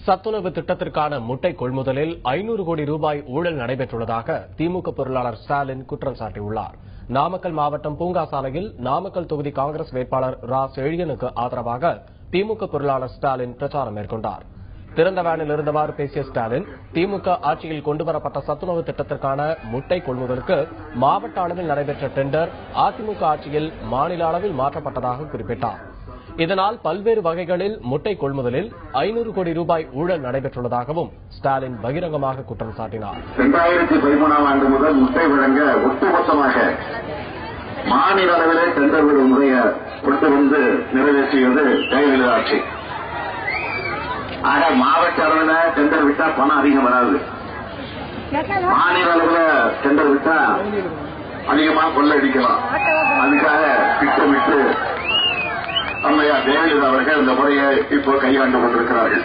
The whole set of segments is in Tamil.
சத்துணவு திட்டத்திற்கான முட்டை கொள்முதலில் 500 கோடி ரூபாய் ஊழல் நடைபெற்றுள்ளதாக திமுக பொருளாளர் ஸ்டாலின் குற்றம் சாட்டியுள்ளார். நாமக்கல் மாவட்டம் பூங்கா சாலையில் நாமக்கல் தொகுதி காங்கிரஸ் வேட்பாளர் ரா செழியனுக்கு ஆதரவாக திமுக பொருளாளர் ஸ்டாலின் பிரச்சாரம் மேற்கொண்டார். திறந்த வேனில் இருந்தவாறு பேசிய ஸ்டாலின், திமுக ஆட்சியில் கொண்டுவரப்பட்ட சத்துணவு திட்டத்திற்கான முட்டை கொள்முதலுக்கு மாவட்ட அளவில் நடைபெற்ற டெண்டர் அதிமுக ஆட்சியில் மாநில அளவில் மாற்றப்பட்டதாக குறிப்பிட்டார். இதனால் பல்வேறு வகைகளில் முட்டை கொள்முதலில் 500 கோடி ரூபாய் ஊழல் நடைபெற்றுள்ளதாகவும் ஸ்டாலின் பகிரங்கமாக குற்றம் சாட்டினார். 2013 ஆண்டு முதல் முட்டை வழங்க ஒட்டுமொத்தமாக மாநில அளவிலே டெண்டர் விடும் முறையை கொண்டு வந்து நிறைவேற்றியது ஜெயலலிதா ஆட்சி. ஆக மாவட்ட அளவில் டெண்டர் விட்டா பணம் அதிகம் வராது, மாநில அளவில் டெண்டர் விட்டா அதிகமாக கொள்ளடிக்கலாம். அதுக்காக திட்டமிட்டு அம்மையார் ஜெயலலிதா அவர்கள் இந்த முறையை இப்போ கையாண்டு கொண்டிருக்கிறார்கள்.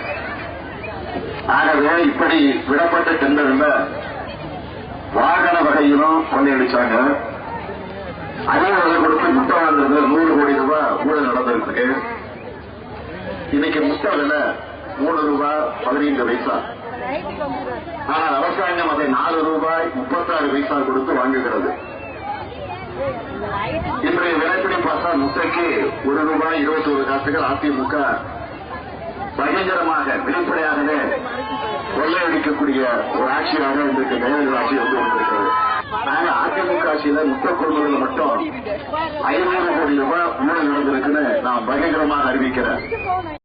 ஆகவே இப்படி விடப்பட்ட டெண்டர்ல வாகன வகையிலும் கொள்ளையடிச்சாங்க. அதே வகை கொடுத்து முட்டை வாங்குறது 100 கோடி ரூபாய் ஊழல் நடந்திருக்கு. இன்னைக்கு முட்டை விலை 3 ரூபாய் 15 பைசா. ஆனால் அரசாங்கம் அதை 4 ரூபாய் 36 பைசா கொடுத்து வாங்குகிறது. இன்றைய விலைப்படி பார்த்தா முட்டைக்கு 1 ரூபாய் 21 காசுகள் அதிமுக பயங்கரமாக வெளிப்படையாகவே கொள்ளையடிக்கக்கூடிய ஒரு ஆட்சியாக இன்றைக்கு ஜெயலலிதா ஆட்சி வந்து கொண்டிருக்கிறது. நாங்கள் அதிமுக ஆட்சியில முட்டை கொள்முதல் மட்டும் 500 கோடி ரூபாய் ஊழல் நடந்திருக்குன்னு நான் பயங்கரமாக அறிவிக்கிறேன்.